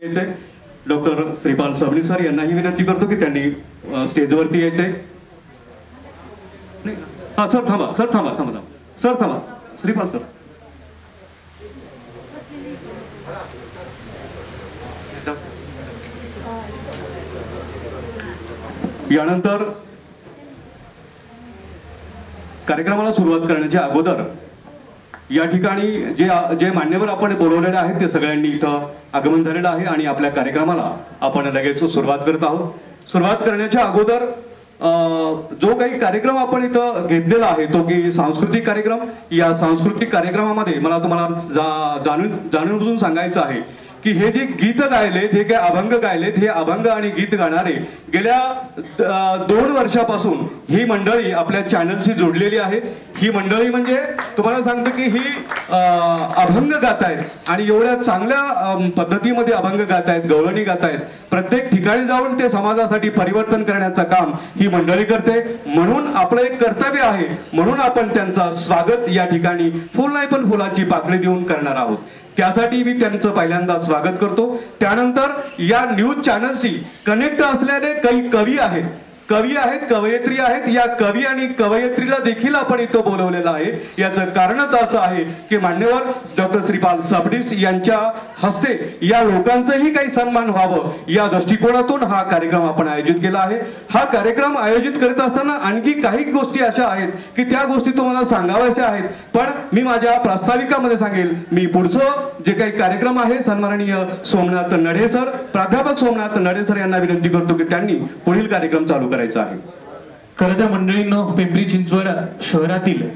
Doctor Shripal सबनी sir यांनाही विनंती करतो की त्यांनी स्टेजवरती यायचे. हा सर थांबा, सर थांबा थांबा थांबा सर थांबा, श्रीपाल सर. यानंतर कार्यक्रमाला सुरुवात करण्याच्या अगोदर या ठिकाणी जे मान्यवर आपण बोलवलेले आहेत ते सगळ्यांनी इथं आगमन झालेलं आहे आणि आपल्या कार्यक्रमाला आपण लगेच सुरुवात करत आहोत. सुरुवात करण्याच्या अगोदर जो काही कार्यक्रम आपण इथं घेतलेला आहे तो की सांस्कृतिक कार्यक्रम. या सांस्कृतिक कार्यक्रमामध्ये मला तुम्हाला जाणून बुजून सांगायचं आहे की हे जे गीत गायलेत, हे काय अभंग गायलेत, हे अभंग आणि गीत गाणारे गेल्या 2 वर्षापासून ही मंडळी आपल्या चॅनलशी जोडलेली आहे. ही मंडळी म्हणजे तुम्हाला सांगतो की ही अभंग गातायत आणि एवढ्या चांगल्या पद्धतीमध्ये अभंग गातायत, गवळणी गातायत. प्रत्येक ठिकाणी जाऊन ते समाजासाठी परिवर्तन करण्याचं काम ही मंडळी करते. म्हणून आपलं एक कर्तव्य आहे, म्हणून आपण त्यांचं स्वागत या ठिकाणी फुल नाही पण फुलाची पाकळी देऊन करणार आहोत. त्यासाठी मी त्यांचं पहिल्यांदा स्वागत करतो. त्यानंतर या न्यूज चॅनलशी कनेक्ट असलेले काही कवी आहेत, कवयित्री आहेत. या कवी आणि कवयित्रीला देखील आपण इथं बोलवलेलं आहे. याचं कारणच असं आहे की मान्यवर डॉक्टर श्रीपाल सबनीस यांच्या हस्ते या लोकांचंही काही सन्मान व्हावं या दृष्टिकोनातून हा कार्यक्रम आपण आयोजित केला आहे. हा कार्यक्रम आयोजित करत असताना आणखी काही गोष्टी अशा आहेत की त्या गोष्टी तुम्हाला सांगाव्याच्या आहेत, पण मी माझ्या प्रास्ताविकामध्ये सांगेल. मी पुढचं जे काही कार्यक्रम आहे सन्माननीय सोमनाथ नढे सर, प्राध्यापक सोमनाथ नढे सर यांना विनंती करतो की त्यांनी पुढील कार्यक्रम चालू करायचा आहे. खरं तर मंडळींनो, पिंपरी चिंचवड शहरातील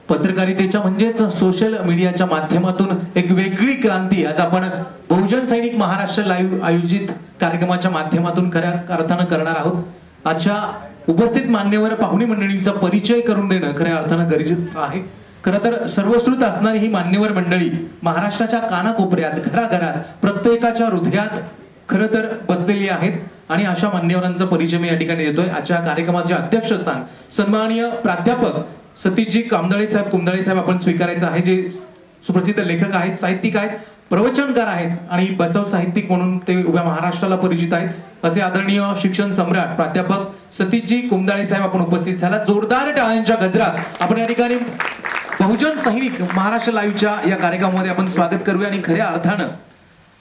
पत्रकारितेच्या म्हणजेच सोशल मीडियाच्या माध्यमातून एक वेगळी क्रांती आज आपण बहुजन सैनिक महाराष्ट्र लाईव्ह आयोजित कार्यक्रमाच्या माध्यमातून खऱ्या अर्थानं करणार आहोत. आजच्या उपस्थित मान्यवर पाहुणे मंडळींचा परिचय करून देणं खऱ्या अर्थानं गरजेचं आहे. खरं तर सर्वश्रुत असणारी ही मान्यवर मंडळी महाराष्ट्राच्या कानाकोपऱ्यात, घराघरात, प्रत्येकाच्या हृदयात खरं तर बसलेली आहेत आणि अशा मान्यवरांचा परिचय मी या ठिकाणी देतोय. आजच्या कार्यक्रमाचे अध्यक्षस्थान सन्माननीय प्राध्यापक सतीशजी कुमदाळे साहेब आपण स्वीकारायचं आहे, जे सुप्रसिद्ध लेखक आहेत, साहित्यिक आहेत, प्रवचनकार आहेत आणि बसव साहित्यिक म्हणून ते उभ्या महाराष्ट्राला परिचित आहेत. असे आदरणीय शिक्षण सम्राट प्राध्यापक सतीशजी कुमदाळे साहेब आपण उपस्थित झाला. जोरदार टाळ्यांच्या गजरात आपण या ठिकाणी बहुजन सैनिक महाराष्ट्र लाईव्हच्या या कार्यक्रमामध्ये आपण स्वागत करूया आणि खऱ्या अर्थानं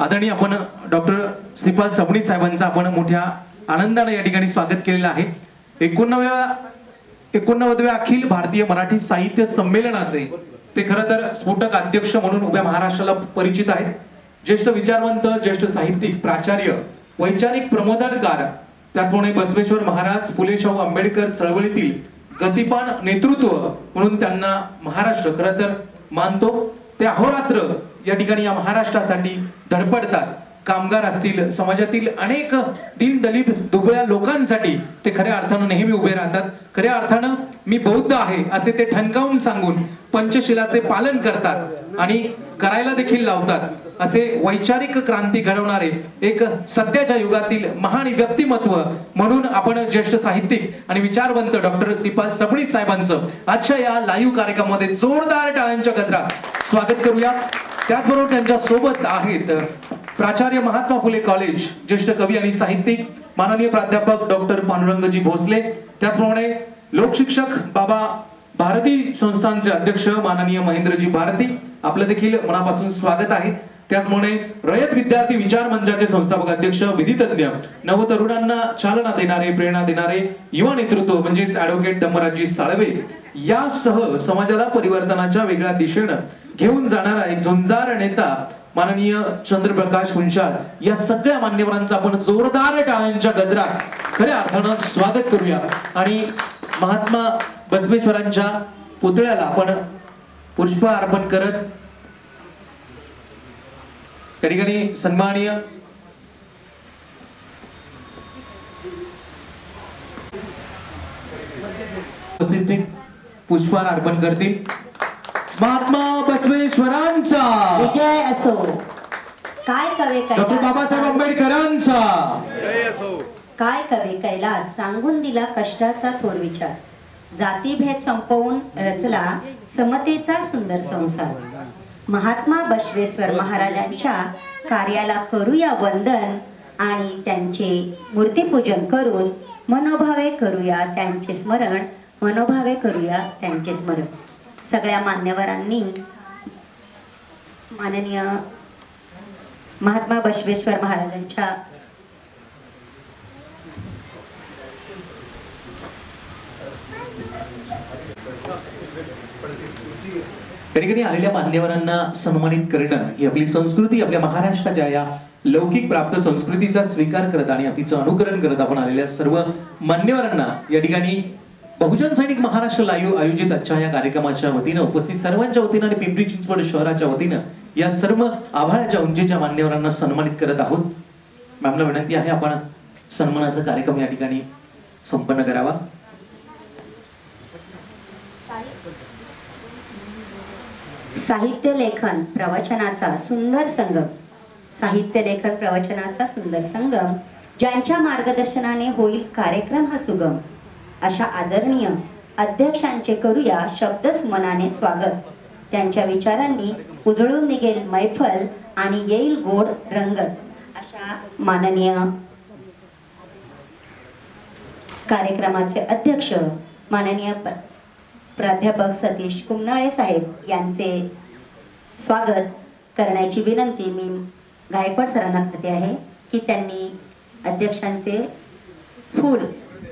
आदरणीय आपण डॉक्टर श्रीपाल सबनी साहेबांचं आपण मोठ्या आनंदाने या ठिकाणी स्वागत केलेलं आहे. 89व्या अखिल भारतीय मराठी साहित्य संमेलनाचे ते खरं तर स्फोटक अध्यक्ष म्हणून उभ्या महाराष्ट्राला परिचित आहेत. ज्येष्ठ विचारवंत, ज्येष्ठ साहित्यिक, प्राचार्य, वैचारिक प्रबोधनकार, त्याचप्रमाणे बसवेश्वर महाराज, फुले शाहू आंबेडकर चळवळीतील गतिमान नेतृत्व म्हणून त्यांना महाराष्ट्र खरं तर मानतो. ते अहोरात्र या ठिकाणी या महाराष्ट्रासाठी धडपडतात. कामगार असतील, समाजातील अनेक दीनदलित दुबळ्या लोकांसाठी ते खऱ्या अर्थानं नेहमी उभे राहतात. खऱ्या अर्थानं मी बौद्ध आहे असे ते ठणकावून सांगून पंचशिलाचे पालन करतात आणि करायला देखील लावतात. असे वैचारिक क्रांती घडवणारे एक सध्याच्या युगातील महान व्यक्तिमत्व म्हणून आपण ज्येष्ठ साहित्यिक आणि विचारवंत डॉक्टर श्रीपाल सबनी साहेबांचं आजच्या या लाईव्ह कार्यक्रमामध्ये जोरदार टाळ्यांच्या गजरात स्वागत करूया. त्याचबरोबर त्यांच्या सोबत आहेत प्राचार्य महात्मा फुले कॉलेज, ज्येष्ठ कवी आणि साहित्यिक माननीय प्राध्यापक डॉक्टर पांडुरंगजी भोसले, त्याचप्रमाणे लोकशिक्षक बाबा भारती संस्थानचे अध्यक्ष माननीय महेंद्रजी भारती, आपलं देखील मनापासून स्वागत आहे. त्याचप्रमाणे रयत विद्यार्थी विचार मंचाचे संस्थापक अध्यक्ष, विधितज्ञ, नवतरुणांना चालना देणारे, प्रेरणा देणारे युवा नेतृत्व म्हणजेच ऍडव्होकेट धम्मराजजी साळवे, यासह समाजाला परिवर्तनाच्या वेगळ्या दिशेनं घेऊन जाणारा एक झुंजार नेता माननीय चंद्रप्रकाश हुंशाळ, या सगळ्या मान्यवरांचं आपण जोरदार टाळ्यांच्या गजरात खऱ्या अर्थानं स्वागत करूया. आणि महात्मा बसवेश्वरांच्या पुतळ्याला आपण पुष्प अर्पण करत त्या ठिकाणी सन्माननीय पुष्पहार अर्पण करतील. महात्मा बसवेश्वरांचा विजय असो. काय कवे डॉक्टर कैलास, बाबासाहेब आंबेडकरांचा काय कवे कैलास सांगून दिला कष्टाचा थोर विचार. जातीभेद संपवून रचला समतेचा सुंदर संसार. महात्मा बसवेश्वर महाराजांच्या कार्याला करूया वंदन आणि त्यांचे मूर्तीपूजन करून मनोभावे करूया त्यांचे स्मरण, मनोभावे करूया त्यांचे स्मरण. सगळ्या मान्यवरांनी माननीय महात्मा बसवेश्वर महाराजांच्या त्या ठिकाणी आलेल्या मान्यवरांना सन्मानित करणं ही आपली संस्कृती, आपल्या महाराष्ट्राच्या या लौकिक प्राप्त संस्कृतीचा स्वीकार करत आणि तिचं अनुकरण करत आपण आलेल्या सर्व मान्यवरांना या ठिकाणी बहुजन सैनिक महाराष्ट्र लाईव्ह आयोजित आजच्या या कार्यक्रमाच्या वतीनं उपस्थित सर्वांच्या वतीनं आणि पिंपरी चिंचवड शहराच्या वतीनं या सर्व आभाळाच्या उंचीच्या मान्यवरांना सन्मानित करत आहोत. मॅमला विनंती आहे आपण सन्मानाचा कार्यक्रम या ठिकाणी संपन्न करावा. साहित्य लेखन प्रवचनाचा सुंदर संगम, साहित्य लेखन प्रवचनाचा सुंदर संगम, ज्यांच्या मार्गदर्शनाने होईल कार्यक्रम हा सुगम, अशा आदरणीय अध्यक्षांचे करूया शब्दस्मनाने स्वागत. त्यांच्या विचारांनी उजळून निघेल मैफल आणि येईल गोड रंगत. अशा माननीय कार्यक्रमाचे अध्यक्ष माननीय प्राध्यापक सतीश कुमनाळे साहेब यांचे स्वागत करण्याची विनंती मी गायकवाड सरांना करते आहे की त्यांनी अध्यक्षांचे फूल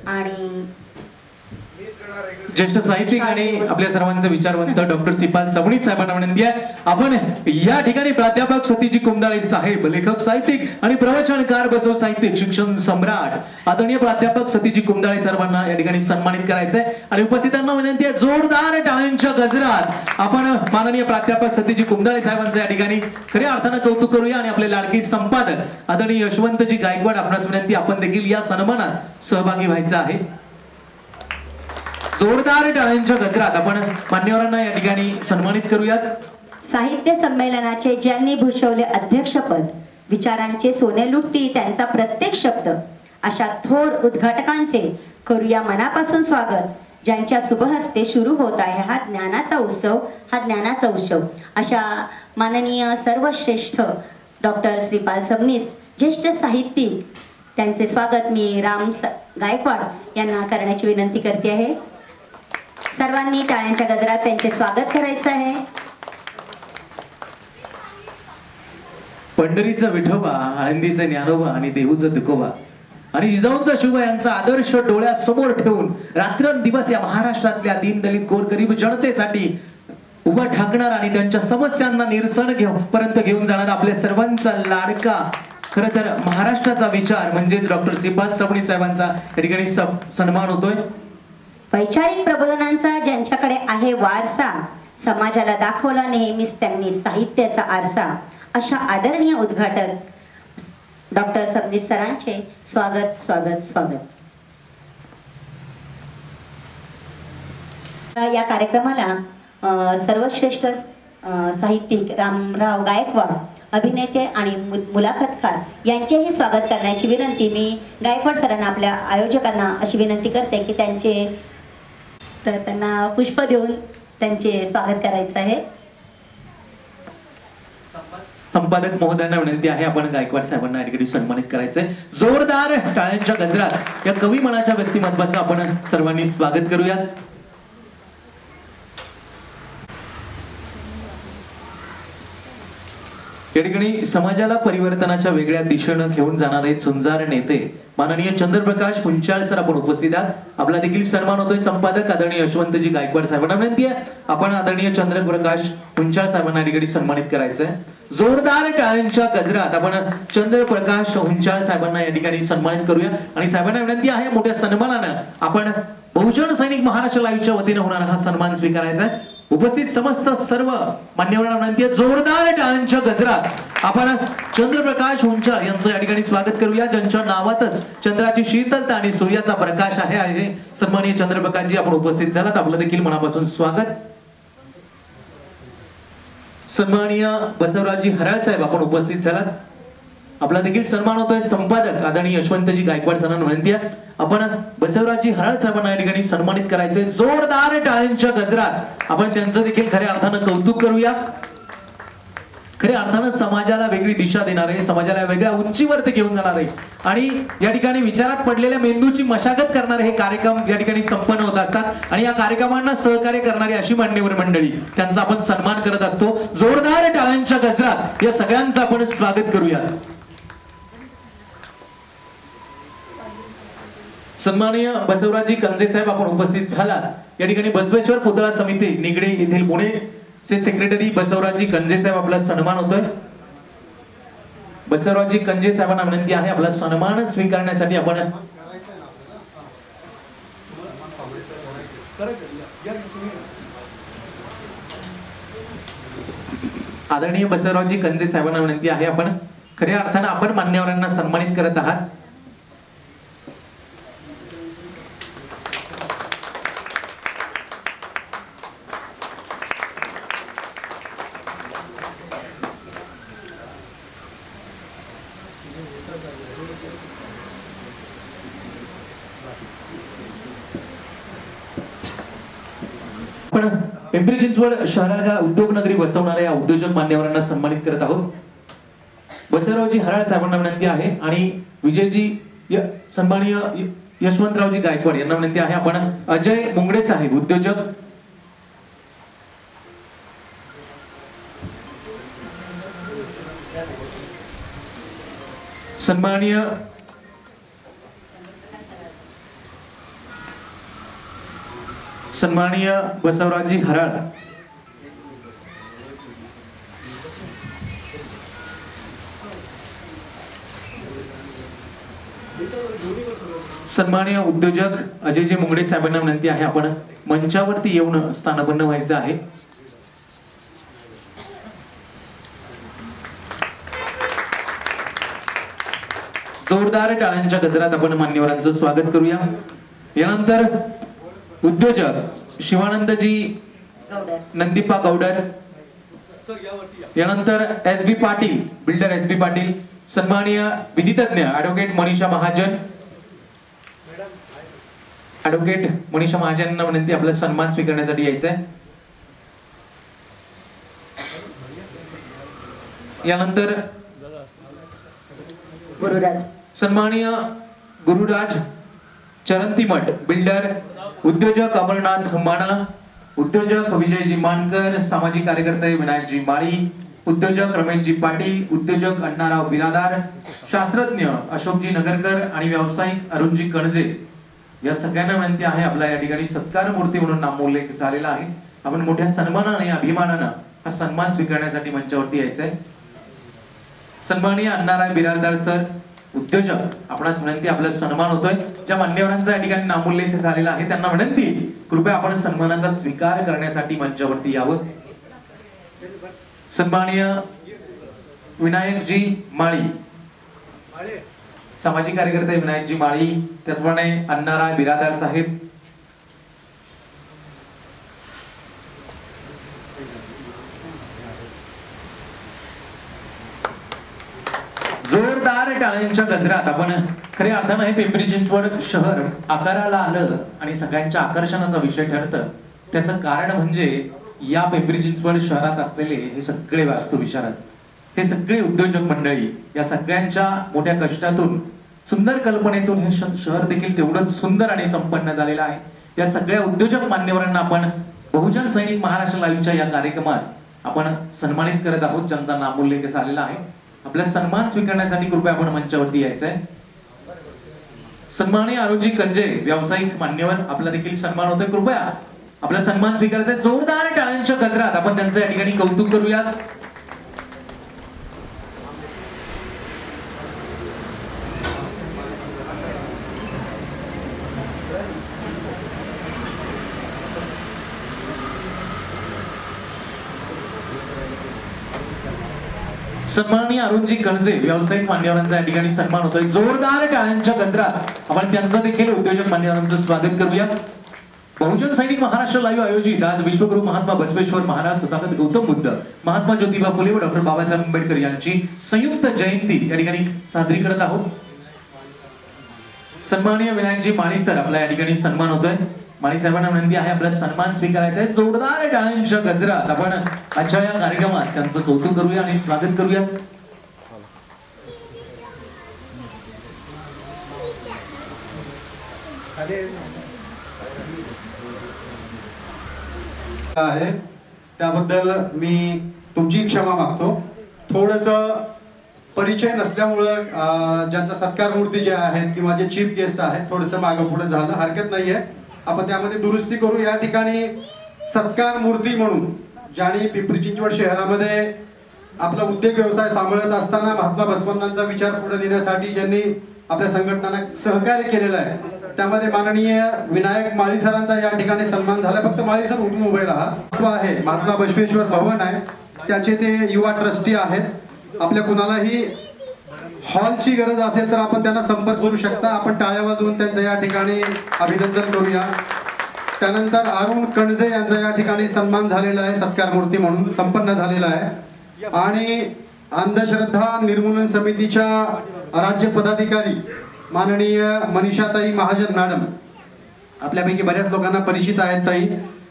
आणि ज्येष्ठ साहित्यिक आणि आपल्या सर्वांचे विचारवंत डॉक्टर श्रीपाल सबनीस साहेबांना विनंती आहे आपण या ठिकाणी प्राध्यापक सतीजी कुमनाळे साहेब, लेखक साहित्यिक आणि प्रवचनकार, बसव साहित्यिक, शिक्षण सम्राट आदरणीय प्राध्यापक सतीजी कुमनाळे सर्वांना या ठिकाणी सन्मानित करायचंय. आणि उपस्थितांना विनंती आहे जोरदार टाळ्यांच्या गजरात आपण माननीय प्राध्यापक सतीजी कुमनाळे साहेबांचं या ठिकाणी खऱ्या अर्थानं कौतुक करूया. आणि आपले लाडके संपादक आदरणीय यशवंतजी गायकवाड आपणास विनंती आपण देखील या सन्मानात सहभागी व्हायचं आहे. जोरदार टाळ्यांच्या गजरात आपण मान्यवरांना या ठिकाणी सन्मानित करूयात. साहित्य संमेलनाचे ज्यांनी भूषवले अध्यक्षपद, विचारांचे सोने लुटती त्यांचा प्रत्येक शब्द, अशा थोर उद्घाटकांचे करूया मनापासून स्वागत. ज्यांच्या शुभहस्ते सुरू होत आहे हा ज्ञानाचा उत्सव, हा ज्ञानाचा उत्सव. अशा माननीय सर्वश्रेष्ठ डॉक्टर श्रीपाल सबनीस, ज्येष्ठ साहित्यिक, त्यांचे स्वागत मी गायकवाड यांना करण्याची विनंती करते आहे. सर्वांनी टाळ्यांच्या गजरात त्यांचे स्वागत करायचं आहे. पंढरीचा विठोबा, आळंदीचे ज्ञानोबा आणि देऊचा तुकोबा आणि जिजाऊंचा शुभ यांचा आदर्श डोळ्यासमोर ठेवून रात्रंदिवस या महाराष्ट्रातल्या दीनदलित गोरगरीब जनतेसाठी उभा ठाकणार आणि त्यांच्या समस्यांना निरसन पर्यंत घेऊन जाणार आपल्या सर्वांचा लाडका, खरं तर महाराष्ट्राचा विचार म्हणजेच डॉक्टर श्रीपाल सबनीस साहेबांचा या ठिकाणी सन्मान होतोय. वैचारिक प्रबोधनांचा ज्यांच्याकडे आहे वारसा, समाजाला दाखवला नेहमीच त्यांनी साहित्याचा आरसा, अशा आदरणीय उद्घाटक डॉक्टर सबनीस सरांचे स्वागत स्वागत स्वागत. या कार्यक्रमाला सर्वश्रेष्ठ साहित्यिक रामराव गायकवाड, अभिनेते आणि मुलाखतकार यांचेही स्वागत करण्याची विनंती मी गायकवाड सरांना, आपल्या आयोजकांना अशी विनंती करते की त्यांना पुष्प देऊन त्यांचे स्वागत करायचं आहे. संपादक महोदयांना विनंती आहे आपण गायकवाड साहेबांना या ठिकाणी सन्मानित करायचंय. जोरदार टाळ्यांच्या गजरात या कवी मनाच्या व्यक्तिमत्वाचं आपण सर्वांनी स्वागत करूयात. या ठिकाणी समाजाला परिवर्तनाच्या वेगळ्या दिशेनं घेऊन जाणारे झुंजार नेते माननीय चंद्रप्रकाश कुंचाळ सर आपण उपस्थित आहात. आपला देखील सन्मान होतोय. संपादक आदरणीय यशवंतजी गायकवाड साहेबांना विनंती आहे आपण आदरणीय चंद्रप्रकाश कुंचाळ साहेबांना या ठिकाणी सन्मानित करायचंय. जोरदार टाळ्यांच्या गजरात आपण चंद्रप्रकाश कुंचाळ साहेबांना या ठिकाणी सन्मानित करूया. आणि साहेबांना विनंती आहे मोठ्या सन्मानानं आपण बहुजन सैनिक महाराष्ट्र लाईव्हच्या वतीने होणारा हा सन्मान स्वीकारायचा आहे. उपस्थित समस्त सर्व मान्यवरांना विनंती आहे जोरदार टाळ्यांच्या गजरात आपण चंद्रप्रकाश कुंचाळ यांचं या ठिकाणी स्वागत करूया, ज्यांच्या नावातच चंद्राची शीतलता आणि सूर्याचा प्रकाश आहे. सन्माननीय चंद्रप्रकाशजी आपण उपस्थित झालात, आपलं देखील मनापासून स्वागत. सन्माननीय बसवराजजी हराळ साहेब आपण उपस्थित झालात, आपला देखील सन्मान होतोय. संपादक आदरणीय यशवंतजी गायकवाड सरांना विनंती आहे आपण बसवराजजी हराळ साहेबांना या ठिकाणी सन्मानित करायचंय. जोरदार टाळ्यांच्या गजरात आपण त्यांचं देखील खऱ्या अर्थानं कौतुक करूया. खऱ्या अर्थानं समाजाला वेगळी दिशा देणारे, समाजाला वेगळ्या उंचीवरती घेऊन जाणारे आणि या ठिकाणी विचारात पडलेल्या मेंदूची मशागत करणारे हे कार्यक्रम या ठिकाणी संपन्न होत असतात आणि या कार्यक्रमांना सहकार्य करणारी अशी मान्यवर मंडळी, त्यांचा आपण सन्मान करत असतो. जोरदार टाळ्यांच्या गजरात या सगळ्यांचं आपण स्वागत करूया. सन्माननीय बसवराजजी कंजे साहेब आपण उपस्थित झालात. या ठिकाणी बसवेश्वर पुतळा समिती निगडी येथील पुणे चे सेक्रेटरी बसवराजजी कंजे साहेब आपला सन्मान होतोय. बसवराजजी कंजे साहेबांना विनंती आहे आपला सन्मान स्वीकारण्यासाठी. आपण आदरणीय बसवराजजी कंजे साहेबांना विनंती आहे आपण खऱ्या अर्थानं आपण मान्यवरांना सन्मानित करत आहात. आपण पिंपरी चिंचवड शहराच्या उद्योग नगरी बसवणाऱ्या या उद्योजक मान्यवरांना सन्मानित करत आहोत. बसवरावजी हराळ साहेबांना विनंती आहे आणि विजयजी सन्माननीय यशवंतरावजी गायकवाड यांना विनंती आहे आपण अजय मुंगडे साहेब उद्योजक सन्माननीय बसवराजजी हराळ सन्माननीय उद्योजक अजयजी मुंगडे साहेबांना विनंती आहे आपण मंचावरती येऊन स्थानापन्न व्हायचं आहे. जोरदार टाळ्यांच्या गजरात आपण मान्यवरांचं स्वागत करूया. यानंतर उद्योजक शिवानंदजी नंदीपा गौडर, यानंतर S.B.. Patil builder S.B.. Patil, सन्माननीय विधितज्ञ ऍडव्होकेट मनीषा महाजन, ऍडव्होकेट मनीषा महाजनांना विनंती आपला सन्मान स्वीकारण्यासाठी यायचंय. यानंतर गुरुराज सन्माननीय गुरुराज चरंतीमठ बिल्डर, उद्योजक अमरनाथ माना, उद्योजक विजयजी मानकर, सामाजिक कार्यकर्ते विनायकजी माळी, उद्योजक रमेशजी पाटील, उद्योजक अण्णाराव बिरादार, शास्त्रज्ञ अशोकजी नगरकर आणि व्यावसायिक अरुणजी कणजे या सगळ्यांना विनंती आहे आपला या ठिकाणी सत्कार मूर्ती म्हणून नामोल्लेख झालेला आहे. आपण मोठ्या सन्मानाने अभिमानानं हा सन्मान स्वीकारण्यासाठी मंचावरती यायचंय. सन्माननीय अण्णाराव बिरादार सर उद्योजक, आपणास विनंती आपला सन्मान होतोय. ज्या मान्यवरांचा या ठिकाणी नामोल्लेख झालेला आहे त्यांना विनंती कृपया आपण सन्मानाचा स्वीकार करण्यासाठी मंचावरती यावं. सन्माननीय विनायकजी माळी, सामाजिक कार्यकर्ते विनायकजी माळी, त्याचप्रमाणे अण्णाराव बिरादार साहेब, जोरदार टाळ्यांच्या गजरात आपण खऱ्या अर्थानं हे पिंपरी चिंचवड शहर आकाराला आलं आणि सगळ्यांच्या आकर्षणाचा विषय ठरतं. त्याचं कारण म्हणजे या पिंपरी चिंचवड शहरात असलेले हे सगळे वास्तुविशारद, हे सगळे उद्योजक मंडळी, या सगळ्यांच्या मोठ्या कष्टातून सुंदर कल्पनेतून हे शहर देखील तेवढंच सुंदर आणि संपन्न झालेलं आहे. या सगळ्या उद्योजक मान्यवरांना आपण बहुजन सैनिक महाराष्ट्र लाईव्हच्या या कार्यक्रमात आपण सन्मानित करत आहोत, ज्यांचा नामोल्लेख झालेला आहे. आपला सन्मान स्वीकारण्यासाठी कृपया आपण मंचावरती यायचंय. सन्माननीय अरुणजी कंजे व्यावसायिक मान्यवर, आपला देखील सन्मान होतोय. कृपया आपला सन्मान स्वीकारायचा. जोरदार टाळ्यांच्या गजरात आपण त्यांचं या ठिकाणी कौतुक करूयात. सन्माननीय अरुणजी कणजे व्यावसायिक मान्यवरांचा या ठिकाणी सन्मान होतोय. जोरदार टाळ्यांच्या गजरात आपण त्यांचं देखील उद्योजक मान्यवरांचं स्वागत करूया. बहुजन सैनिक महाराष्ट्र लाईव्ह आयोजित आज विश्वगुरु महात्मा बसवेश्वर महाराज, तथागत गौतम बुद्ध, महात्मा ज्योतिबा फुले व डॉक्टर बाबासाहेब आंबेडकर यांची संयुक्त जयंती या ठिकाणी साजरी करत आहोत. सन्माननीय विनायकजी माळी सर, आपला या ठिकाणी सन्मान होतोय. माळी साहेबांना विनंती आहे आपला सन्मान स्वीकारायचा आहे. जोरदार टाळ्यांच्या गजरात आपण आजच्या या कार्यक्रमात त्यांचं कौतुक करूया आणि स्वागत करूया. आहे त्याबद्दल मी तुमची क्षमा मागतो. थोडस परिचय नसल्यामुळं ज्यांचा सत्कार मूर्ती जे आहेत किंवा जे चीफ गेस्ट आहेत थोडस मागं पुढे झालं, हरकत नाहीये, आपण त्यामध्ये दुरुस्ती करू. या ठिकाणी सत्कार मूर्ती म्हणून ज्यांनी पिंपरी चिंचवड शहरामध्ये आपला उद्योग व्यवसाय सांभाळत असताना महात्मा बसवण्णांचा विचार पुढे नेण्यासाठी ज्यांनी आपल्या संघटनांना सहकार्य केलेलं आहे, त्यामध्ये माननीय विनायक माळी सरांचा या ठिकाणी सन्मान झाला. फक्त माळी सर उठून उभे राहा. आहे महात्मा बसवेश्वर भवन आहे, त्याचे ते युवा ट्रस्टी आहेत. आपल्या कुणालाही हॉलची गरज असेल तर आपण त्यांना संपर्क करू शकता. आपण टाळ्या वाजवून त्यांचं या ठिकाणी अभिनंदन करूया. त्यानंतर अरुण कणजे यांचा या ठिकाणी सन्मान झालेला आहे, सत्कार मूर्ती म्हणून संपन्न झालेला आहे. आणि अंधश्रद्धा निर्मूलन समितीच्या राज्य पदाधिकारी माननीय मनीषाताई महाजन मॅडम, आपल्यापैकी बऱ्याच लोकांना परिचित आहेत ताई,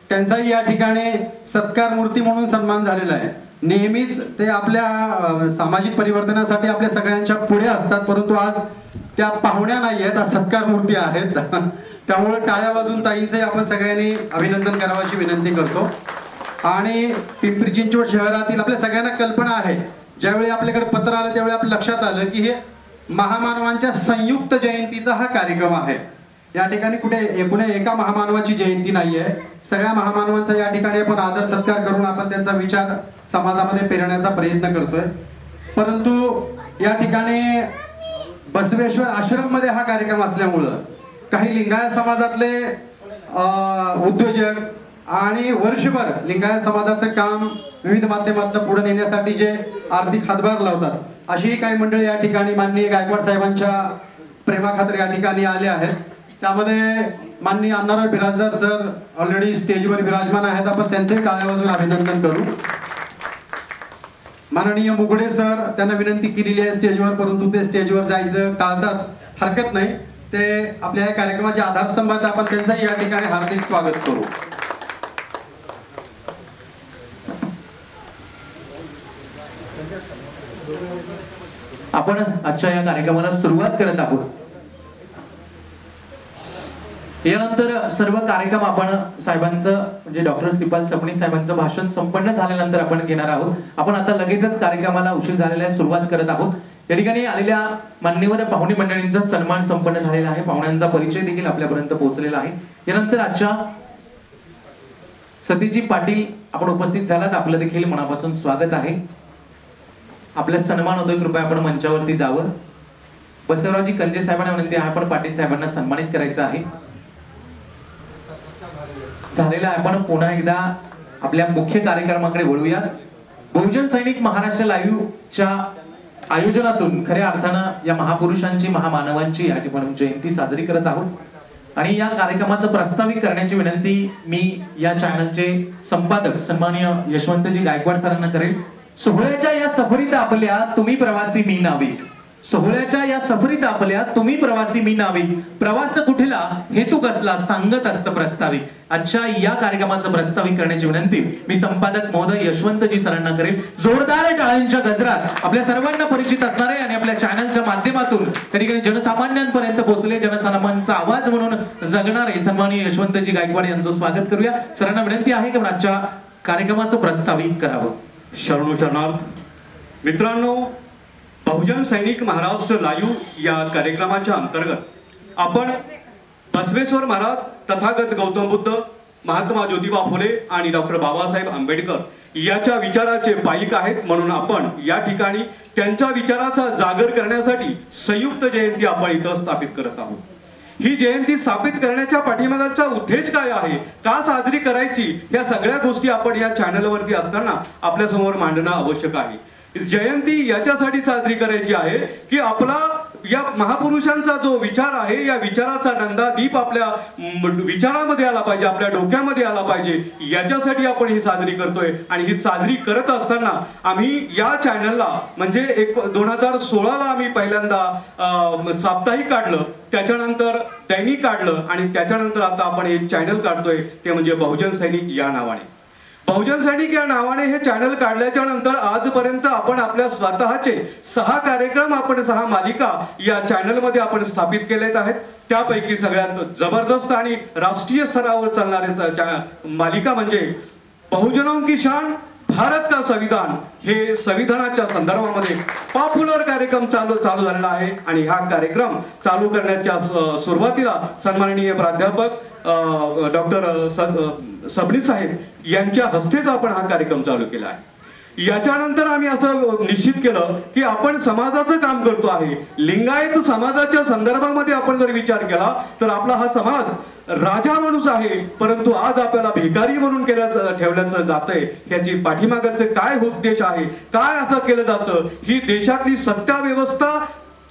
त्यांचाही या ठिकाणी सत्कार मूर्ती म्हणून सन्मान झालेला आहे. नेहमीच ते आपल्या सामाजिक परिवर्तनासाठी आपल्या सगळ्यांच्या पुढे असतात, परंतु आज त्या पाहुण्या नाही आहेत, आज सत्कार मूर्ती आहेत. त्यामुळे टाळ्या वाजून ताईंचे आपण सगळ्यांनी अभिनंदन करावाची विनंती करतो. आणि पिंपरी चिंचवड शहरातील आपल्या सगळ्यांना कल्पना आहे, ज्यावेळी आपल्याकडे पत्र आलं त्यावेळी आपल्या लक्षात आलं की हे महामानवांच्या संयुक्त जयंतीचा हा कार्यक्रम आहे. या ठिकाणी कुठे एका महामानवाची जयंती नाहीये, सगळ्या महामानवांचा या ठिकाणी आपण आदर सत्कार करून आपण त्यांचा विचार समाजामध्ये पेरण्याचा प्रयत्न करतोय. परंतु या ठिकाणी बसवेश्वर आश्रम मध्ये हा कार्यक्रम असल्यामुळं काही लिंगायत समाजातले उद्योजक आणि वर्षभर लिंगायत समाजाचं काम विविध माध्यमातून पुढे नेण्यासाठी जे आर्थिक हातभार लावतात, अशी काही मंडळी या ठिकाणी माननीय गायकवाड साहेबांच्या प्रेमाखातर या ठिकाणी आले आहेत. त्यामध्ये माननीय अण्णाराव बिराजदार सर ऑलरेडी स्टेजवर विराजमान आहेत, आपण त्यांचे टाळ्या वाजवून अभिनंदन करू. माननीय मुगडे सर, त्यांना विनंती केलेली आहे स्टेजवर, परंतु ते स्टेजवर जायचं टाळतात, हरकत नाही, ते आपल्या या कार्यक्रमाच्या आधारस्तंभात आपण त्यांचंही या ठिकाणी हार्दिक स्वागत करू. आपण आजच्या या कार्यक्रमाला सुरुवात करत आहोत. यानंतर सर्व कार्यक्रम आपण साहेबांचं म्हणजे डॉक्टर श्रीपाल सबणी साहेबांचं भाषण संपन्न झाल्यानंतर आपण घेणार आहोत. आपण आता लगेचच कार्यक्रमाला उशीर झालेला सुरुवात करत आहोत. या ठिकाणी आलेल्या मान्यवर पाहुणे मंडळींचा सन्मान संपन्न झालेला आहे, पाहुण्यांचा परिचय देखील आपल्यापर्यंत पोहोचलेला आहे. यानंतर आजच्या सतीजी पाटील आपण उपस्थित झालात, आपलं देखील मनापासून स्वागत आहे. आपल्या सन्मान होतोय, कृपया आपण मंचावरती जावं. बसवरावजी कंजे साहेबांना विनंती आहे, आपण पाटील साहेबांना सन्मानित करायचं आहे. झालेला आपण पुन्हा एकदा आपल्या मुख्य कार्यक्रमाकडे वळूया. बहुजन सैनिक महाराष्ट्र लाईव्हच्या आयोजनातून खऱ्या अर्थानं या महापुरुषांची महामानवांची या ठिकाणी जयंती साजरी करत आहोत. आणि या कार्यक्रमाचं प्रास्ताविक करण्याची विनंती मी या चॅनलचे संपादक सन्माननीय यशवंतजी गायकवाड सरांना करेल. सोहळ्याच्या या सफरीत आपल्या तुम्ही प्रवासी मी नाविक, सोहळ्याच्या या सफरीत आपल्या तुम्ही प्रवासी मी नाविक, प्रवास कुठला हेतू कसला सांगत असतं प्रस्ताविक. आजच्या या कार्यक्रमाचं प्रस्ताविक करण्याची विनंती मी संपादक महोदय यशवंतजी सरांना करेल. जोरदार टाळ्यांच्या गजरात आपल्या सर्वांना परिचित असणारे आणि आपल्या चॅनलच्या माध्यमातून त्या ठिकाणी जनसामान्यांपर्यंत पोहोचले, जनसामान्यांचा आवाज म्हणून जगणारे सन्माननीय यशवंतजी गायकवाड यांचं स्वागत करूया. सरांना विनंती आहे की आजच्या कार्यक्रमाचं प्रस्ताविक करावं. शरणू शरणार्थ मित्रांनो, बहुजन सैनिक महाराष्ट्र लाईव्ह या कार्यक्रमाच्या अंतर्गत आपण बसवेश्वर महाराज, तथागत गौतम बुद्ध, महात्मा ज्योतिबा फुले आणि डॉक्टर बाबासाहेब आंबेडकर याच्या विचाराचे पाईक आहेत, म्हणून आपण या ठिकाणी त्यांच्या विचाराचा जागर करण्यासाठी संयुक्त जयंती आपण इथं स्थापित करत आहोत. ही जयंती स्थापित करण्याच्या पाठीमागचा उद्देश काय आहे, का साजरी करायची, या सगळ्या गोष्टी आपण या चॅनलवरती असताना आपल्या समोर मांडणं आवश्यक आहे. जयंती याच्यासाठी साजरी करायची आहे की आपला या महापुरुषांचा जो विचार आहे, या विचाराचा नंदादीप आपल्या विचारामध्ये आला पाहिजे, आपल्या डोक्यामध्ये आला पाहिजे, याच्यासाठी आपण ही साजरी करतोय. आणि ही साजरी करत असताना आम्ही या चॅनलला म्हणजे 2016ला आम्ही पहिल्यांदा साप्ताहिक काढलं, त्याच्यानंतर दैनिक काढलं आणि त्याच्यानंतर आता आपण एक चॅनल काढतोय, ते म्हणजे बहुजन सैनिक या नावाने. बहुजन सैनिक या नावाने हे चॅनल काढल्याच्या नंतर आजपर्यंत आपण आपल्या स्वतःचे 6 कार्यक्रम, आपण 6 मालिका या चॅनलमध्ये आपण स्थापित केलेत आहेत. त्यापैकी सगळ्यात जबरदस्त आणि राष्ट्रीय स्तरावर चालणारे मालिका म्हणजे बहुजनों की शान भारत का संविधान, हे संविधानाच्या संदर्भामध्ये पॉप्युलर कार्यक्रम चालू झालेला आहे. आणि हा कार्यक्रम चालू करण्याच्या सुरुवातीला सन्माननीय प्राध्यापक डॉक्टर सबनी साहेब यांच्या हस्तेच आपण हा कार्यक्रम चालू केला आहे. याच्यानंतर आम्ही असं निश्चित केलं की आपण समाजाचं काम करतो आहे. लिंगायत समाजाच्या संदर्भामध्ये आपण जर विचार केला तर आपला हा समाज राजा माणूस आहे, परंतु आज आपल्याला भिकारी म्हणून ठेवल्याचं जातंय. याची पाठीमागाचे काय उद्देश आहे, काय असं केलं जातं, ही देशातली सत्ता व्यवस्था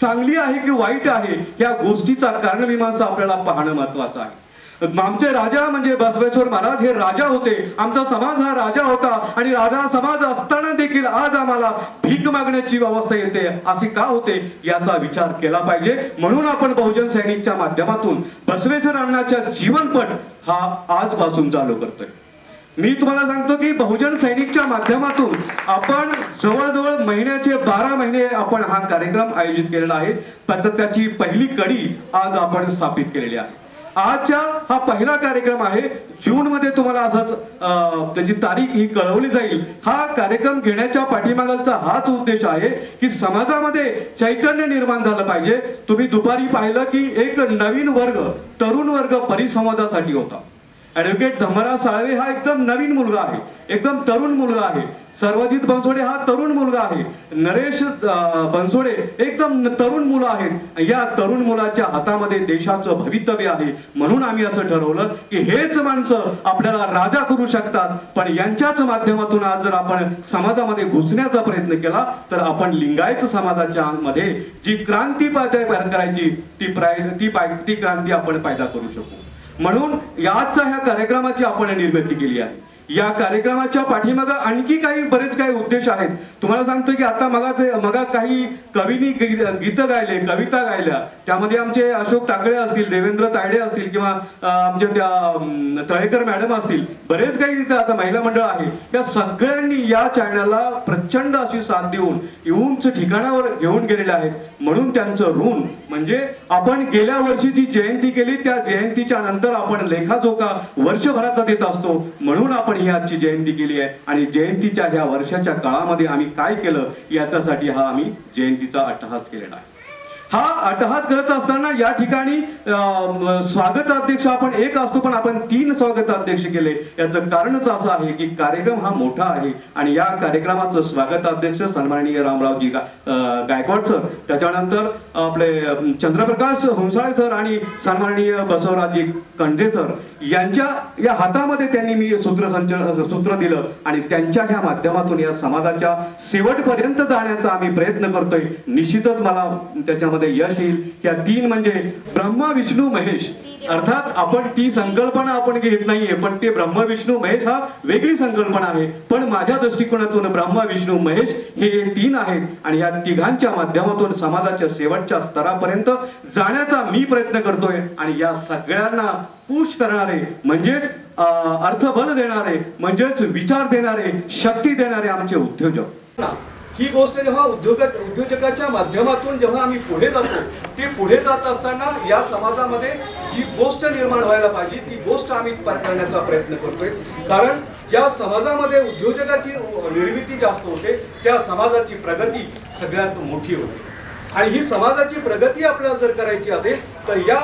चांगली आहे की वाईट आहे, या गोष्टीचा कारणमीमांसा आपल्याला पाहणं महत्वाचं आहे. आमचे राजा म्हणजे बसवेश्वर महाराज हे राजा होते, आमचा समाज हा राजा होता आणि राजा समाज असताना देखील आज आम्हाला भीक मागण्याची अवस्था येते. असे का होते याचा विचार केला पाहिजे. म्हणून आपण बहुजन सैनिकच्या माध्यमातून बसवेश्वर अण्णांच्या जीवनपट हा आजपासून चालू करतोय. मी तुम्हाला सांगतो की बहुजन सैनिकच्या माध्यमातून आपण जवळजवळ महिन्याचे 12 महिने आपण हा कार्यक्रम आयोजित केलेला आहे. त्याची पहिली कडी आज आपण स्थापित केलेली आहे. आजचा हा पहिला कार्यक्रम आहे. जून मध्ये तुम्हाला असंच त्याची तारीख ही कळवली जाईल. हा कार्यक्रम घेण्याच्या पाठीमागचा हाच उद्देश आहे की समाजामध्ये चैतन्य निर्माण झालं पाहिजे. तुम्ही दुपारी पाहिलं की एक नवीन वर्ग, तरुण वर्ग परिसंवादासाठी होता. ऍडव्होकेट धमरा साळवे हा एकदम नवीन मुलगा आहे, एकदम तरुण मुलगा आहे. सर्वजित बनसोडे हा तरुण मुलगा आहे. नरेश बनसोडे एकदम तरुण मुलं आहेत. या तरुण मुलाच्या हातामध्ये देशाचं भवितव्य आहे. म्हणून आम्ही असं ठरवलं की हेच माणसं आपल्याला राजा करू शकतात, पण यांच्याच माध्यमातून आज जर आपण समाजामध्ये घुसण्याचा प्रयत्न केला तर आपण लिंगायत समाजाच्या मध्ये जी क्रांती करायची ती क्रांती आपण पैदा करू शकू. म्हणून आजच्या ह्या कार्यक्रमाची आपण निर्मिती केली आहे. या कार्यक्रमाच्या पाठीमागे आणखी बरेच काही उद्देश आहेत. तुम्हाला सांगतो की आता मगा काही कवींनी गीतं गायले, कविता गायल्या. त्यामध्ये आमचे अशोक टाकळे असतील, देवेंद्र तायडे असतील किंवा आमच्या त्या तळेकर मॅडम असतील, बरेच काही आता महिला मंडळ आहे. या सगळ्यांनी या चॅनलला प्रचंड अशी साथ देऊन उंच ठिकाणावर घेऊन गेलेले आहेत. म्हणून त्यांचं ऋण म्हणजे आपण गेल्या वर्षी जी जयंती केली त्या जयंतीच्या नंतर आपण लेखाजोखा वर्षभराचा देत असतो. म्हणून आपण ही आजची जयंती केली आहे आणि जयंतीच्या ह्या वर्षाच्या काळामध्ये आम्ही काय केलं याच्यासाठी हा आम्ही जयंतीचा अट्टहास केलेला आहे. हा अट्टहास करत असताना या ठिकाणी स्वागताध्यक्ष आपण एक असतो, पण आपण 3 स्वागताध्यक्ष केले. याचं कारणच असं आहे की कार्यक्रम हा मोठा आहे आणि या कार्यक्रमाचं स्वागताध्यक्ष सन्माननीय रामरावजी गायकवाड सर, त्याच्यानंतर आपले चंद्रप्रकाश हुंसाळे सर आणि सन्माननीय बसवराजजी कणजे सर यांच्या या हातामध्ये त्यांनी मी सूत्र दिलं आणि त्यांच्या ह्या माध्यमातून या समाजाच्या शेवटपर्यंत जाण्याचा आम्ही प्रयत्न करतोय. निश्चितच मला त्याच्यामध्ये यश येईल. या 3 म्हणजे ब्रह्मा विष्णू महेश. अर्थात आपण ती संकल्पना आपण घेत नाहीये, पण ते ब्रह्म विष्णू महेश हा वेगळी संकल्पना आहे. पण माझ्या दृष्टिकोनातून ब्रह्मा विष्णू महेश हे 3 आहेत आणि या तिघांच्या माध्यमातून समाजाच्या शेवटच्या स्तरापर्यंत जाण्याचा मी प्रयत्न करतोय. आणि या सगळ्यांना पुश करणारे म्हणजेच अर्थबल देणारे म्हणजेच विचार देणारे, शक्ती देणारे आमचे उद्योजक. ही गोष्ट जेव्हा उद्योजकाच्या माध्यमातून जेव्हा आम्ही पुढे जातो, ते पुढे जात असताना या समाजामध्ये जी गोष्ट निर्माण व्हायला पाहिजे ती गोष्ट आम्ही करण्याचा प्रयत्न करतोय. कारण ज्या समाजामध्ये उद्योजकाची निर्मिती जास्त होते त्या समाजाची प्रगती सगळ्यात मोठी होते. आणि ही समाजाची प्रगती आपल्याला जर करायची असेल तर या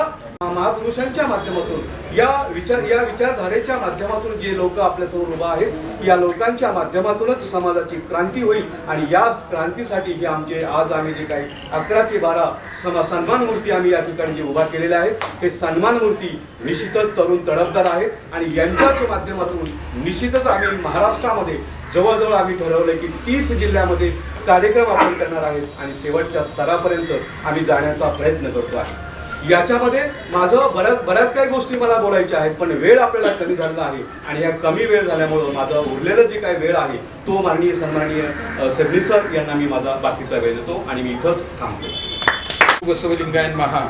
महापुरुषांच्या माध्यमातून या विचारधारेच्या माध्यमातून जे लोक आपल्यासमोर उभा आहेत, या लोकांच्या माध्यमातूनच समाजाची क्रांती होईल. आणि या क्रांतीसाठी हे आमचे आज आम्ही जे काही 11 ते 12 सन्मान मूर्ती आम्ही या ठिकाणी जे उभा केलेल्या आहेत, हे सन्मान मूर्ती निश्चितच तरुण तडफदार आहेत आणि यांच्याच माध्यमातून निश्चितच आम्ही महाराष्ट्रामध्ये जवळजवळ आम्ही ठरवलं की 30 जिल्ह्यामध्ये कार्यक्रम आपण करणार आहेत आणि शेवटच्या स्तरापर्यंत आम्ही जाण्याचा प्रयत्न करतो आहे. याच्यामध्ये माझं बऱ्याच काही गोष्टी मला बोलायच्या आहेत, पण वेळ आपल्याला कमी झालेला आहे आणि या कमी वेळ झाल्यामुळं माझं उरलेलं जे काही वेळ आहे तो माननीय सन्माननीय सबनीस सर यांना मी माझा बाकीचा वेळ देतो आणि मी इथंच थांबतो. बसवलिंगायन महा.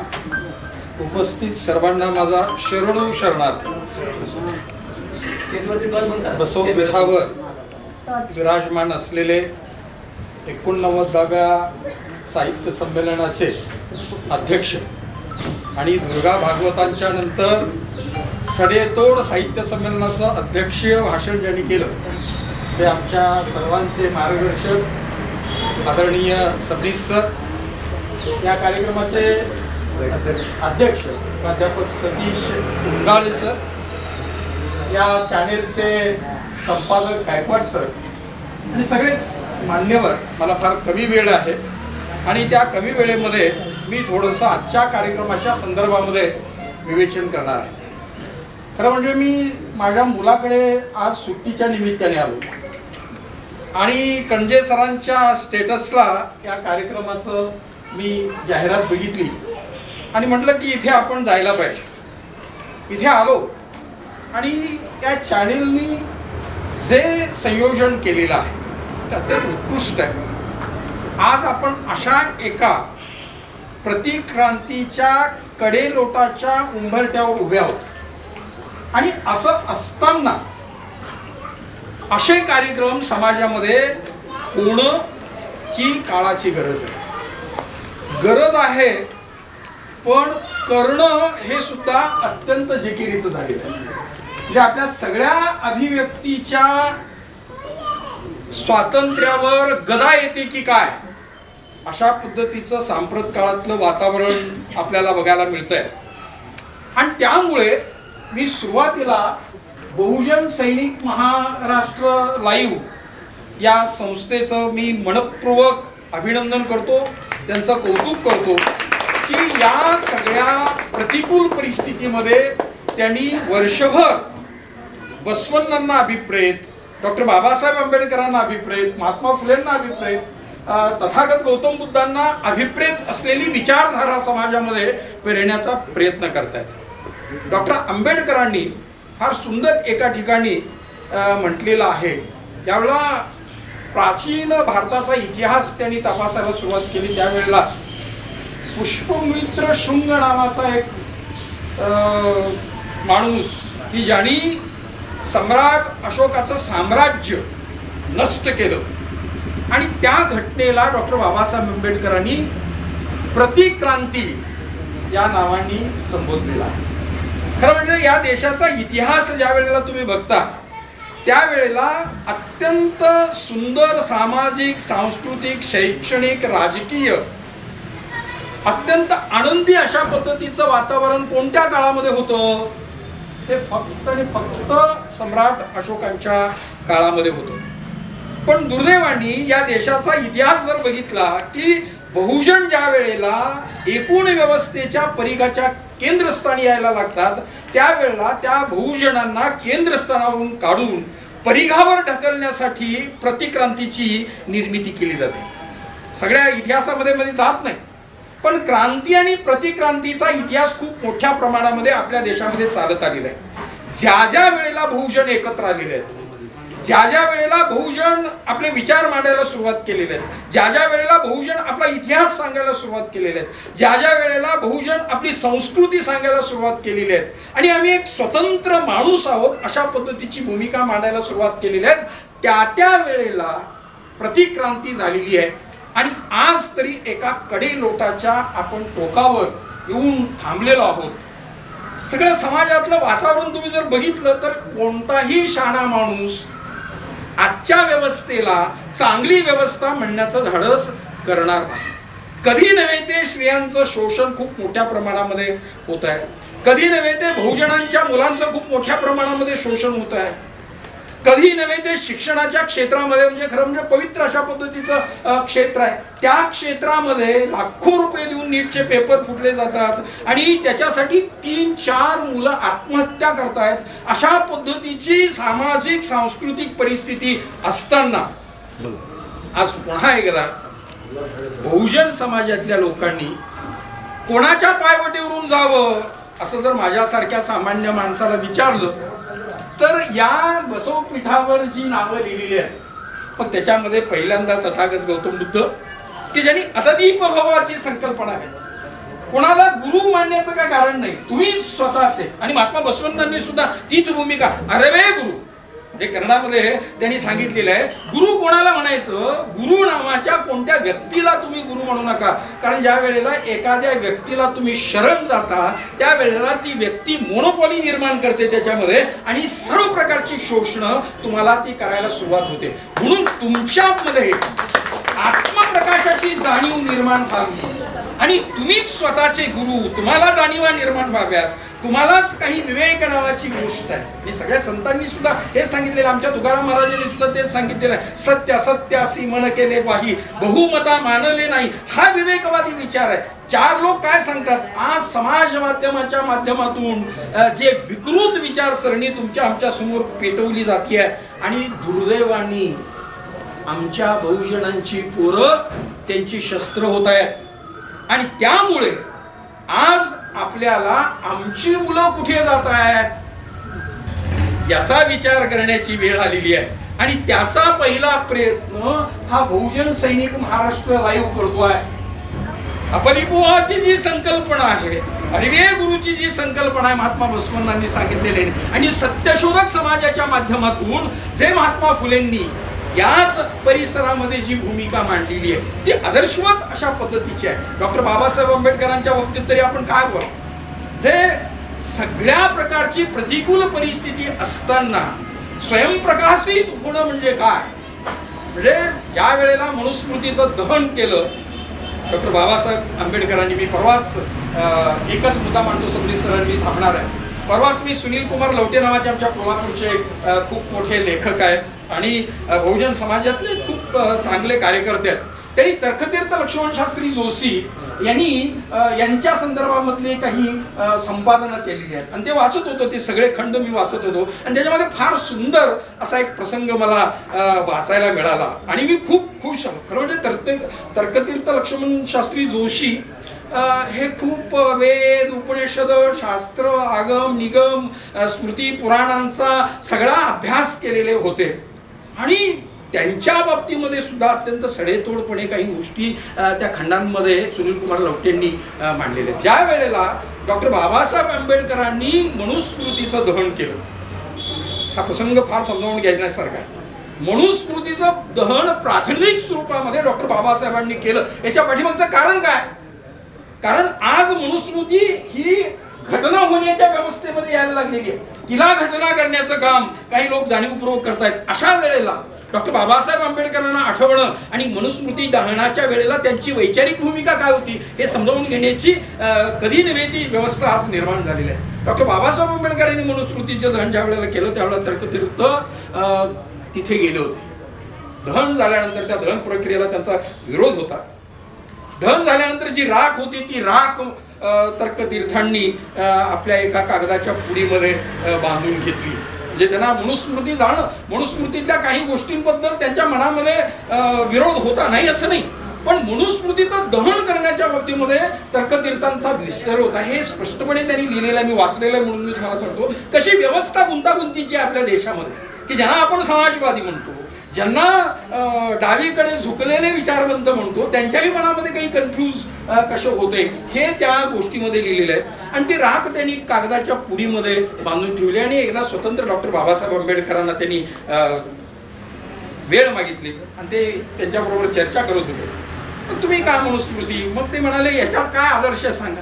उपस्थित सर्वांना माझा शरणू शरणार्थ. बसवपीठावर विराजमान असलेले 89व्या साहित्य संमेलनाचे अध्यक्ष आणि दुर्गा भागवतांच्या नंतर सडेतोड साहित्य संमेलनाचं अध्यक्षीय भाषण ज्यांनी केलं ते आमच्या सर्वांचे मार्गदर्शक आदरणीय सबनीस सर. या कार्यक्रमाचे अध्यक्ष प्राध्यापक सतीश उंगाळे सर. या चॅनेलचे संपादक गायकवाड सर आणि सगळेच मान्यवर. मला फार कमी वेळ आहे आणि त्या कमी वेळेमध्ये मी थोडंसं आजच्या कार्यक्रमाच्या संदर्भामध्ये विवेचन करणार आहे. खरं म्हणजे मी माझ्या मुलाकडे आज सुट्टीच्या निमित्ताने आलो आणि कणजे सरांच्या स्टेटसला या कार्यक्रमाचं मी जाहिरात बघितली आणि म्हटलं की इथे आपण जायला पाहिजे. इथे आलो आणि या चॅनेलनी जे संयोजन केलेलं आहे ते अत्यंत उत्कृष्ट आहे. आज आपण अशा एका प्रतिक्रांतीच्या कडेलोटाच्या उंबरठ्यावर उभे आहोत आणि असं असताना असे कार्यक्रम समाजामध्ये होणं ही काळाची गरज आहे. गरज आहे पण करणं हे सुद्धा अत्यंत जिकिरीचं झालेलं आहे. म्हणजे आपल्या सगळ्या अभिव्यक्तीच्या स्वातंत्र्यावर गदा येते की काय अशा पद्धतीचं सांप्रत काळातलं वातावरण आपल्याला बघायला मिळतंय. आणि त्यामुळे मी सुरुवातीला बहुजन सैनिक महाराष्ट्र लाईव्ह या संस्थेचं मी मनपूर्वक अभिनंदन करतो, त्यांचं कौतुक करतो की या सगळ्या प्रतिकूल परिस्थितीमध्ये त्यांनी वर्षभर बसवण्णांना अभिप्रेत, डॉक्टर बाबासाहेब आंबेडकरांना अभिप्रेत, महात्मा फुलेंना अभिप्रेत, तथागत गौतम बुद्धांना अभिप्रेत असलेली विचारधारा समाजामध्ये पेरण्याचा प्रयत्न करतायत. डॉक्टर आंबेडकरांनी फार सुंदर एका ठिकाणी म्हटलेलं आहे. त्यावेळेला प्राचीन भारताचा इतिहास त्यांनी तपासायला सुरुवात केली. त्यावेळेला पुष्पमित्र शुंग नावाचा एक माणूस की ज्यांनी सम्राट अशोकाचं साम्राज्य नष्ट केलं आणि त्या घटनेला डॉक्टर बाबासाहेब आंबेडकरांनी प्रतिक्रांती या नावाने संबोधलेला. खरं म्हणजे या देशाचा इतिहास ज्या वेळेला तुम्ही बघता त्यावेळेला अत्यंत सुंदर सामाजिक, सांस्कृतिक, शैक्षणिक, राजकीय अत्यंत आनंदी अशा पद्धतीचं वातावरण कोणत्या काळामध्ये होतं? ते फक्त आणि फक्त सम्राट अशोकांच्या काळामध्ये होतं. पण दुर्दैवाने या देशाचा इतिहास जर बघितला की बहुजन ज्या वेळेला एकूण व्यवस्थेच्या परिघाच्या केंद्रस्थानी यायला लागतात त्यावेळेला त्या बहुजनांना केंद्रस्थानावरून काढून परिघावर ढकलण्यासाठी प्रतिक्रांतीची निर्मिती केली जाते. सगळ्या इतिहासामध्ये मध्ये जात नाही पण क्रांती आणि प्रतिक्रांतीचा इतिहास खूप मोठ्या प्रमाणामध्ये आपल्या देशामध्ये चालत आलेला आहे. ज्या ज्या वेळेला बहुजन एकत्र आलेले आहेत, ज्या ज्या वेळेला बहुजन आपले विचार मांडायला सुरुवात केलेले आहेत, ज्या ज्या वेळेला बहुजन आपला इतिहास सांगायला सुरुवात केलेले आहेत, ज्या ज्या वेळेला बहुजन आपली संस्कृती सांगायला सुरुवात केलेली आहे आणि आम्ही एक स्वतंत्र माणूस आहोत अशा पद्धतीची भूमिका मांडायला सुरुवात केलेली आहे, त्या त्या वेळेला प्रतिक्रांती झालेली आहे. आणि आज तरी एका कडेलोटाच्या आपण टोकावर येऊन थांबलेलो आहोत. सगळं समाजातलं वातावरण तुम्ही जर बघितलं तर कोणताही शहाणा माणूस आजच्या व्यवस्थेला चांगली व्यवस्था म्हणण्याचं धाडस करणार नाही. कधी नव्हे ते स्त्रियांचं शोषण खूप मोठ्या प्रमाणामध्ये होत आहे, कधी नव्हे ते बहुजनांच्या मुलांचं खूप मोठ्या प्रमाणामध्ये शोषण होत आहे, कधी नव्हे ते शिक्षणाच्या क्षेत्रामध्ये म्हणजे खरं म्हणजे पवित्र अशा पद्धतीचं क्षेत्र आहे, त्या क्षेत्रामध्ये लाखो रुपये देऊन नीटचे पेपर फुटले जातात आणि त्याच्यासाठी 3-4 मुलं आत्महत्या करतायत. अशा पद्धतीची सामाजिक सांस्कृतिक परिस्थिती असताना आज पुन्हा एकदा बहुजन समाजातल्या लोकांनी कोणाच्या पायवटीवरून जावं असं जर माझ्यासारख्या सामान्य माणसाला विचारलं तर या बसवपीठावर जी नावं लिहिलेली आहेत मग त्याच्यामध्ये पहिल्यांदा तथागत गौतम बुद्ध की ज्यांनी अतदीप भवाची संकल्पना केली. कोणाला गुरु मानण्याचं काय कारण नाही, तुम्ही स्वतःचे. आणि महात्मा बसवंतांनी सुद्धा तीच भूमिका अरवे गुरु म्हणजे कन्नडामध्ये त्यांनी सांगितलेलं आहे. गुरु कोणाला म्हणायचं, गुरु नावाच्या कोणत्या व्यक्तीला तुम्ही गुरु म्हणू नका, कारण ज्या वेळेला एखाद्या व्यक्तीला तुम्ही शरण जाता त्या वेळेला ती व्यक्ती मोनोपॉली निर्माण करते त्याच्यामध्ये आणि सर्व प्रकारची शोषणं तुम्हाला ती करायला सुरुवात होते. म्हणून तुमच्यामध्ये आत्मप्रकाशाची जाणीव निर्माण व्हावी आणि तुम्हीच स्वतःचे गुरु, तुम्हाला जाणीवा निर्माण व्हाव्यात, तुम्हालाच काही विवेक नावाची गोष्ट आहे. हे सगळ्या संतांनी सुद्धा हे सांगितलेलं, आमच्या तुकाराम महाराजांनी सुद्धा तेच सांगितलेलं आहे. सत्य सत्यासी मन केले पाही, बहुमता मानले नाही, हा विवेकवादी विचार आहे. 4 लोक काय सांगतात, आज समाज माध्यमाच्या माध्यमातून जे विकृत विचारसरणी तुमच्या आमच्या समोर पेटवली जाते आणि दुर्दैवाने आमच्या बहुजनांची पोरं त्यांची शस्त्र होत आहेत आणि त्यामुळे आज आपल्याला आमची मुलं कुठे जात आहेत याचा विचार करण्याची वेळ आलेली आहे. आणि त्याचा पहिला प्रयत्न हा बहुजन सैनिक महाराष्ट्र लाईव्ह करतोय. अपरिपोहाची जी संकल्पना आहे, अरवे गुरुची जी संकल्पना आहे महात्मा बसवण्णांनी सांगितलेली आणि सत्यशोधक समाजाच्या माध्यमातून जे महात्मा फुलेंनी याच परिसरामध्ये जी भूमिका मांडलेली आहे ती आदर्शवत अशा पद्धतीची आहे. डॉक्टर बाबासाहेब आंबेडकरांच्या बाबतीत तरी आपण काय बोलू, हे सगळ्या प्रकारची प्रतिकूल परिस्थिती असताना स्वयंप्रकाशित होणं म्हणजे काय, म्हणजे ज्या वेळेला मनुस्मृतीचं दहन केलं डॉक्टर बाबासाहेब आंबेडकरांनी, मी परवाच एकच मुद्दा मांडतो, सगळी सरांनी थांबणार आहे. परवाच मी सुनील कुमार लवटे नावाचे आमच्या कोल्हापूरचे खूप मोठे लेखक आहेत आणि बहुजन समाजातले खूप चांगले कार्यकर्ते आहेत. त्यांनी तर्कतीर्थ लक्ष्मण शास्त्री जोशी यांनी यांच्या संदर्भामधले काही संपादनं केलेली आहेत आणि ते वाचत होतो, ते सगळे खंड मी वाचत होतो आणि त्याच्यामध्ये फार सुंदर असा एक प्रसंग मला वाचायला मिळाला आणि मी खूप खुश झालो. खरं म्हणजे तर्कतीर्थ लक्ष्मण शास्त्री जोशी हे खूप वेद उपनिषद शास्त्र आगम निगम स्मृती पुराणांचा सगळा अभ्यास केलेले होते आणि त्यांच्या बाबतीमध्ये सुद्धा अत्यंत सडेतोडपणे काही गोष्टी त्या खंडांमध्ये सुनील कुमार लवटेंनी मांडलेल्या. ज्या वेळेला डॉक्टर बाबासाहेब आंबेडकरांनी मनुस्मृतीचं दहन केलं, हा प्रसंग फार समजावून घ्यायसारखा आहे. मनुस्मृतीचं दहन प्राथमिक स्वरूपामध्ये डॉक्टर बाबासाहेबांनी केलं. याच्या पाठीमागचं कारण काय, कारण आज मनुस्मृती ही घटना होण्याच्या व्यवस्थेमध्ये यायला लागलेली आहे. तिला घटना करण्याचं काम काही लोक जाणीवपूर्वक करतायत. अशा वेळेला डॉक्टर बाबासाहेब आंबेडकरांना आठवणं आणि मनुस्मृती दहनाच्या वेळेला त्यांची वैचारिक भूमिका काय होती हे समजावून घेण्याची कधी नव्हे ती व्यवस्था आज निर्माण झालेली आहे. डॉक्टर बाबासाहेब आंबेडकरांनी मनुस्मृतीचं दहन ज्या वेळेला केलं त्यावेळेला तर्कतीर्थ तिथे गेले होते. दहन झाल्यानंतर त्या दहन प्रक्रियेला त्यांचा विरोध होता. दहन झाल्यानंतर जी राख होती ती राख तर्कतीर्थांनी आपल्या एका कागदाच्या पुडीमध्ये बांधून घेतली. म्हणजे त्यांना मनुस्मृती जाणं, मनुस्मृतीतल्या काही गोष्टींबद्दल त्यांच्या मनामध्ये विरोध होता नाही असं नाही, पण मनुस्मृतीचं दहन करण्याच्या बाबतीमध्ये तर्कतीर्थांचा विस्तार होता. हे स्पष्टपणे त्यांनी लिहिलेलं आहे, मी वाचलेलं आहे म्हणून मी तुम्हाला सांगतो. कशी व्यवस्था गुंतागुंतीची आहे आपल्या देशामध्ये की ज्यांना आपण समाजवादी म्हणतो, ज्यांना डावीकडे झुकलेले विचारवंत म्हणतो, त्यांच्याही मनामध्ये काही कन्फ्यूज कसे होते हे त्या गोष्टीमध्ये लिहिलेलं आहे. आणि ती राख त्यांनी कागदाच्या पुडीमध्ये बांधून ठेवली आणि एकदा स्वतंत्र डॉक्टर बाबासाहेब आंबेडकरांना त्यांनी वेळ मागितली आणि ते त्यांच्याबरोबर चर्चा करत होते. मग तुम्ही काय मनुस्मृती, मग ते म्हणाले याच्यात काय आदर्श सांगा.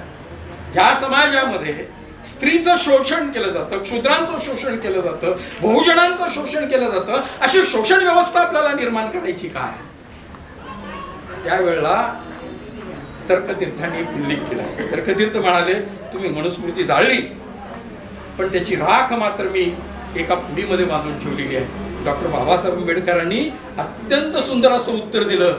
ज्या समाजामध्ये स्त्रीचं शोषण केलं जातं, क्षुद्रांचं शोषण केलं जातं, बहुजनांचं शोषण केलं जातं, अशी शोषण व्यवस्था आपल्याला निर्माण करायची काय. त्यावेळेला तर्कतीर्थांनी एक उल्लेख केला आहे. तर्कतीर्थ म्हणाले, तुम्ही मनुस्मृती जाळली पण त्याची राख मात्र मी एका पुडीमध्ये बांधून ठेवलेली आहे. डॉक्टर बाबासाहेब आंबेडकरांनी अत्यंत सुंदर असं उत्तर दिलं,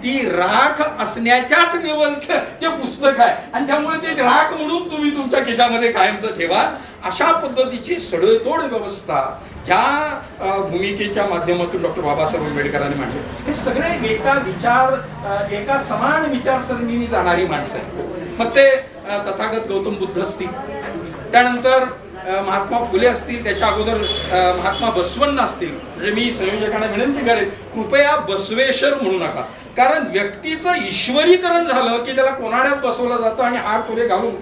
ती राख असण्याच्याच लेवलचं ते पुस्तक आहे आणि त्यामुळे ते राख म्हणून तुम्ही तुमच्या खिशामध्ये कायमचं ठेवा. अशा पद्धतीची सडेतोड व्यवस्था ज्या भूमिकेच्या माध्यमातून डॉक्टर बाबासाहेब आंबेडकरांनी मांडले. हे सगळे एका समान विचारसरणीने जाणारी माणसं आहेत. मग ते तथागत गौतम बुद्ध असतील, त्यानंतर महात्मा फुले असतील, त्याच्या अगोदर महात्मा बसवण्ण असतील. म्हणजे मी संयोजकांना विनंती करेन, कृपया बसवेश्वर म्हणू नका, कारण व्यक्तीचं ईश्वरीकरण झालं की त्याला कोणाड्यात बसवलं जातं आणि हार तुरे घालून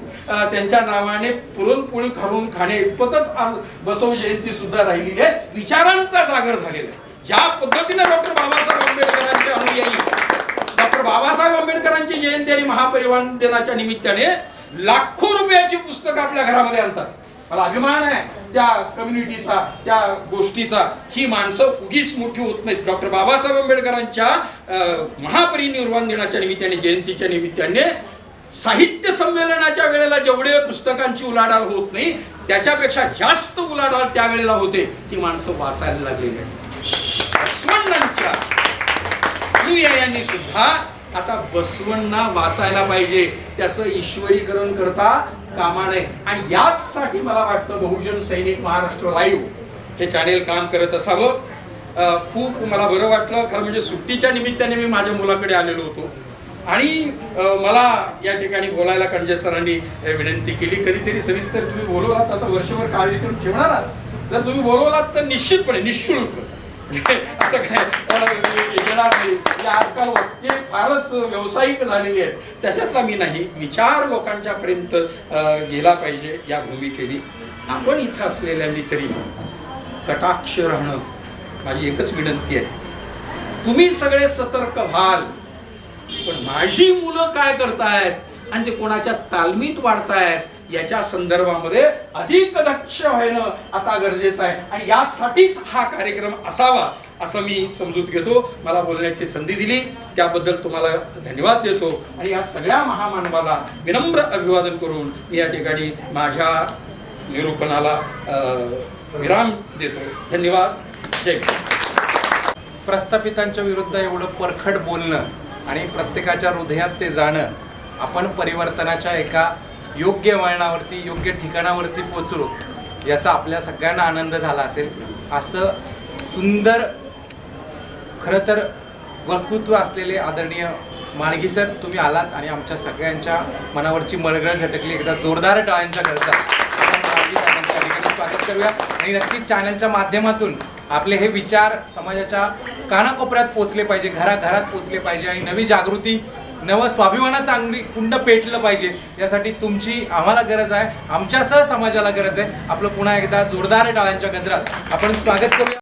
त्यांच्या नावाने पुरणपोळी खाऊन खाणे इतपतच आज बसव जयंती सुद्धा राहिलेली आहे. विचारांचा जागर झालेला आहे. ज्या पद्धतीने डॉक्टर बाबासाहेब आंबेडकरांचे अनुयायी डॉक्टर बाबासाहेब आंबेडकरांची जयंती आणि महापरिनिर्वाण दिनाच्या निमित्ताने लाखो रुपयाची पुस्तकं आपल्या घरामध्ये आणतात. मला अभिमान आहे त्या कम्युनिटीचा, त्या गोष्टीचा. ही माणसं उगीच मोठी होत नाहीत. डॉक्टर बाबासाहेब आंबेडकरांच्या महापरिनिर्वाण दिनाच्या निमित्ताने, जयंतीच्या निमित्ताने साहित्य संमेलनाच्या वेळेला जेवढे पुस्तकांची उलाढाल होत नाही त्याच्यापेक्षा जास्त उलाढाल त्यावेळेला होते. ती माणसं वाचायला लागलेली आहेत. बसवण्णांच्या अनुयायांनी सुद्धा आता बसवण्णा वाचायला पाहिजे, त्याचं ईश्वरीकरण करता कामा नये. आणि याचसाठी मला वाटतं बहुजन सैनिक महाराष्ट्र लाईव्ह हे चॅनेल काम करत असावं. खूप मला बरं वाटलं. खरं म्हणजे सुट्टीच्या निमित्ताने मी माझ्या मुलाकडे आलेलो होतो आणि मला या ठिकाणी बोलायला कंजे सरांनी विनंती केली, कधीतरी सविस्तर तुम्ही बोलवलात, आता वर्षभर कार्यक्रम ठेवणार आहात, जर तुम्ही बोलवलात तर निश्चितपणे निःशुल्क असं काय येणार नाही. आजकाल वाक्ये फारच व्यावसायिक झालेली आहेत, त्याच्यातला मी नाही. विचार लोकांच्या पर्यंत गेला पाहिजे या भूमिकेने. आपण इथं असलेल्यांनी तरी कटाक्ष राहणं माझी एकच विनंती आहे. तुम्ही सगळे सतर्क व्हाल, पण माझी मुलं काय करतायत आणि ते कोणाच्या तालमीत वाढतायत याच्या संदर्भामध्ये अधिक दक्ष व्हायला आता गरजेचं आहे. आणि यासाठीच हा कार्यक्रम असावा असं मी समजूत घेतो. मला बोलण्याची संधी दिली त्याबद्दल तुम्हाला धन्यवाद देतो आणि या सगळ्या महामानवाला विनम्र अभिवादन करून मी या ठिकाणी माझ्या निरूपणाला विराम देतो. धन्यवाद. जय हिंद. प्रस्थापितांच्या विरुद्ध एवढं परखड बोलणं आणि प्रत्येकाच्या हृदयात ते जाणं, आपण परिवर्तनाच्या एका योग्य वळणावरती, योग्य ठिकाणावरती पोचलो याचा आपल्या सगळ्यांना आनंद झाला असेल. असं सुंदर खरं तर वक्तृत्व असलेले आदरणीय माणगी सर, तुम्ही आलात आणि आमच्या सगळ्यांच्या मनावरची मळगळ झटकली. एकदा जोरदार टाळ्यांचा गरजा स्वागत करूया. आणि नक्कीच चॅनलच्या माध्यमातून आपले हे विचार समाजाच्या कानाकोपऱ्यात पोचले पाहिजे, घराघरात पोचले पाहिजे आणि नवी जागृती, नवं स्वाभिमानाचं अंगणी कुंड पेटलं पाहिजे. यासाठी तुमची आम्हाला गरज आहे, आमच्यासह समाजाला गरज आहे. आपलं पुन्हा एकदा जोरदार टाळ्यांच्या गजरात आपण स्वागत करूया.